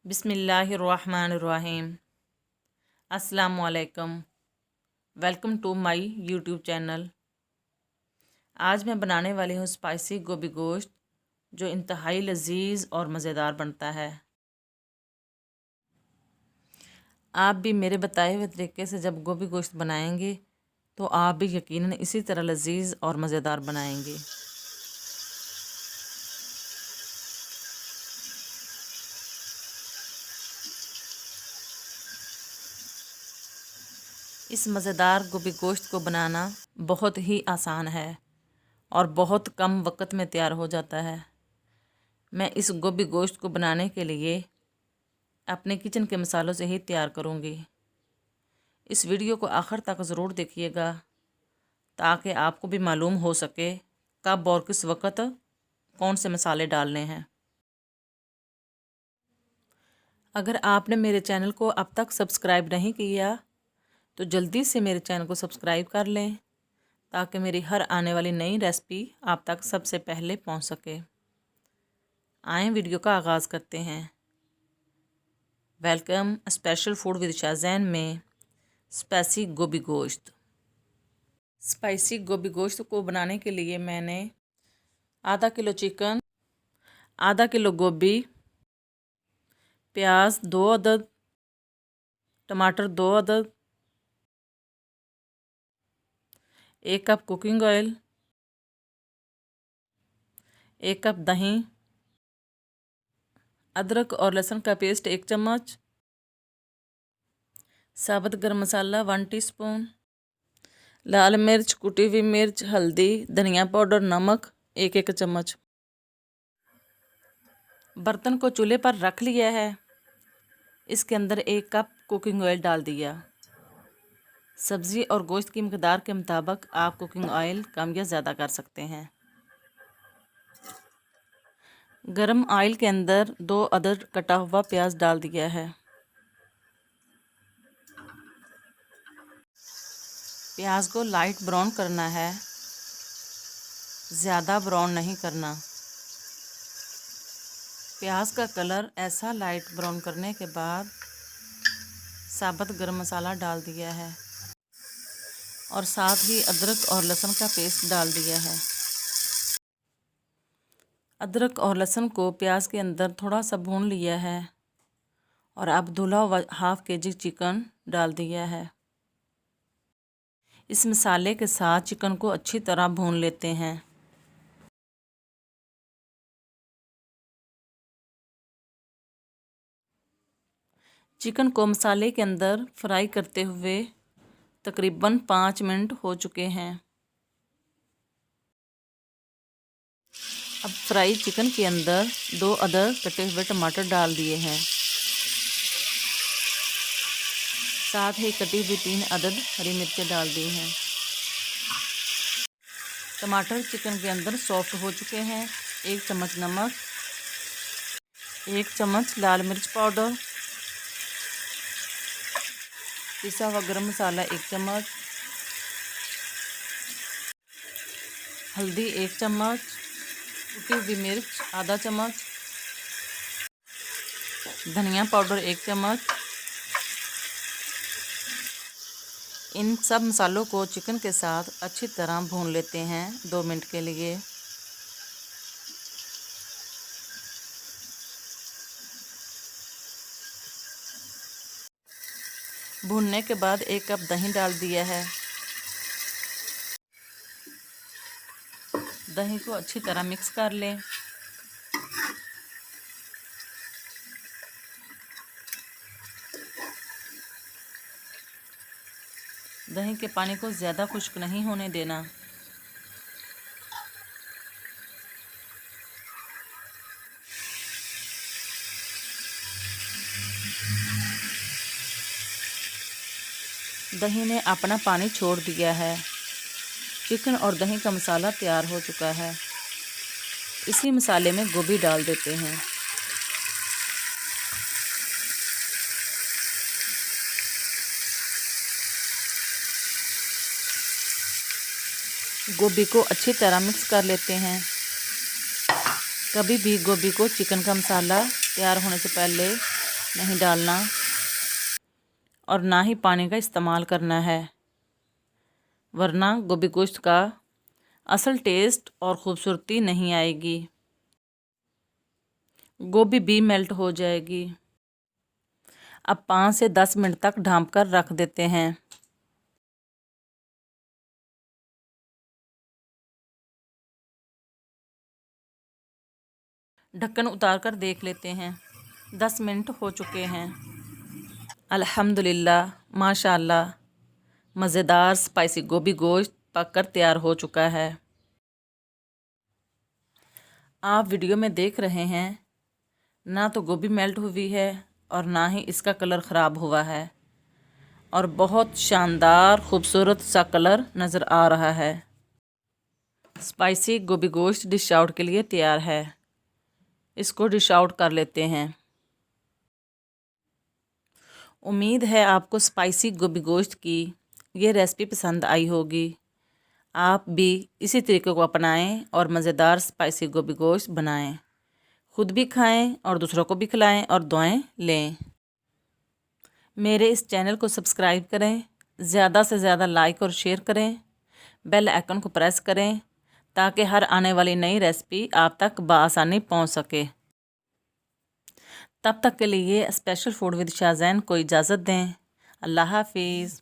बिस्मिल्लाहिर्रहमानिर्रहीम। अस्सलामुअलैकुम। Welcome to my YouTube channel. आज मैं बनाने वाली हूँ स्पाइसी गोभी गोश्त, जो इंतहाई लजीज और मज़ेदार बनता है। आप भी मेरे बताए हुए तरीके से जब गोभी गोश्त बनाएंगे तो आप भी यकीनन इसी तरह लजीज और मज़ेदार बनाएंगे। इस मज़ेदार गोभी गोश्त को बनाना बहुत ही आसान है और बहुत कम वक्त में तैयार हो जाता है। मैं इस गोभी गोश्त को बनाने के लिए अपने किचन के मसालों से ही तैयार करूँगी। इस वीडियो को आखिर तक ज़रूर देखिएगा ताकि आपको भी मालूम हो सके कब और किस वक्त कौन से मसाले डालने हैं। अगर आपने मेरे चैनल को अब तक सब्सक्राइब नहीं किया तो जल्दी से मेरे चैनल को सब्सक्राइब कर लें ताकि मेरी हर आने वाली नई रेसिपी आप तक सबसे पहले पहुंच सके। आएँ वीडियो का आगाज़ करते हैं। वेलकम स्पेशल फूड विद शाज़ैन में स्पाइसी गोभी गोश्त। स्पाइसी गोभी गोश्त को बनाने के लिए मैंने आधा किलो चिकन, आधा किलो गोभी, प्याज 2 अदद, टमाटर 2 अदद, 1 कप कुकिंग ऑयल, 1 कप दही, अदरक और लहसुन का पेस्ट 1 चम्मच, साबुत गरम मसाला 1 टीस्पून, लाल मिर्च, कुटी हुई मिर्च, हल्दी, धनिया पाउडर, नमक 1-1 चम्मच। बर्तन को चूल्हे पर रख लिया है। इसके अंदर 1 कप कुकिंग ऑयल डाल दिया। सब्ज़ी और गोश्त की मकदार के मुताबिक आप कुकिंग ऑयल कम या ज़्यादा कर सकते हैं। गरम ऑयल के अंदर 2 अदद कटा हुआ प्याज डाल दिया है। प्याज को लाइट ब्राउन करना है, ज़्यादा ब्राउन नहीं करना। प्याज का कलर ऐसा लाइट ब्राउन करने के बाद साबुत गरम मसाला डाल दिया है और साथ ही अदरक और लहसुन का पेस्ट डाल दिया है। अदरक और लहसुन को प्याज के अंदर थोड़ा सा भून लिया है और अब धुला हुआ ½ kg चिकन डाल दिया है। इस मसाले के साथ चिकन को अच्छी तरह भून लेते हैं। चिकन को मसाले के अंदर फ्राई करते हुए तकरीबन 5 मिनट हो चुके हैं। अब फ्राई चिकन के अंदर 2 अदद कटे हुए टमाटर डाल दिए हैं, साथ ही कटी हुई 3 अदद हरी मिर्चें डाल दी हैं। टमाटर चिकन के अंदर सॉफ्ट हो चुके हैं। 1 चम्मच नमक, 1 चम्मच लाल मिर्च पाउडर, पिसा हुआ गरम मसाला 1 चम्मच, हल्दी 1 चम्मच, कुटी हुई मिर्च आधा चम्मच, धनिया पाउडर 1 चम्मच। इन सब मसालों को चिकन के साथ अच्छी तरह भून लेते हैं 2 मिनट के लिए। भूनने के बाद 1 कप दही डाल दिया है। दही को अच्छी तरह मिक्स कर लें। दही के पानी को ज़्यादा खुश्क नहीं होने देना। दही ने अपना पानी छोड़ दिया है। चिकन और दही का मसाला तैयार हो चुका है। इसी मसाले में गोभी डाल देते हैं। गोभी को अच्छी तरह मिक्स कर लेते हैं। कभी भी गोभी को चिकन का मसाला तैयार होने से पहले नहीं डालना और ना ही पानी का इस्तेमाल करना है, वरना गोभी गोश्त का असल टेस्ट और ख़ूबसूरती नहीं आएगी, गोभी भी मेल्ट हो जाएगी। अब 5 से 10 मिनट तक ढाँप कर रख देते हैं। ढक्कन उतार कर देख लेते हैं। 10 मिनट हो चुके हैं। अल्हम्दुलिल्लाह, माशाअल्लाह, मज़ेदार स्पाइसी गोभी गोश्त पककर तैयार हो चुका है। आप वीडियो में देख रहे हैं, ना तो गोभी मेल्ट हुई है और ना ही इसका कलर ख़राब हुआ है, और बहुत शानदार खूबसूरत सा कलर नज़र आ रहा है। स्पाइसी गोभी गोश्त डिश आउट के लिए तैयार है। इसको डिश आउट कर लेते हैं। उम्मीद है आपको स्पाइसी गोभी गोश्त की ये रेसिपी पसंद आई होगी। आप भी इसी तरीके को अपनाएं और मज़ेदार स्पाइसी गोभी गोश्त बनाएं। खुद भी खाएं और दूसरों को भी खिलाएं और दुआएं लें। मेरे इस चैनल को सब्सक्राइब करें, ज़्यादा से ज़्यादा लाइक और शेयर करें, बेल आइकन को प्रेस करें ताकि हर आने वाली नई रेसिपी आप तक बआसानी पहुंच सके। तब तक के लिए स्पेशल फूड विद शाज़ैन को इजाज़त दें। अल्लाह हाफिज़।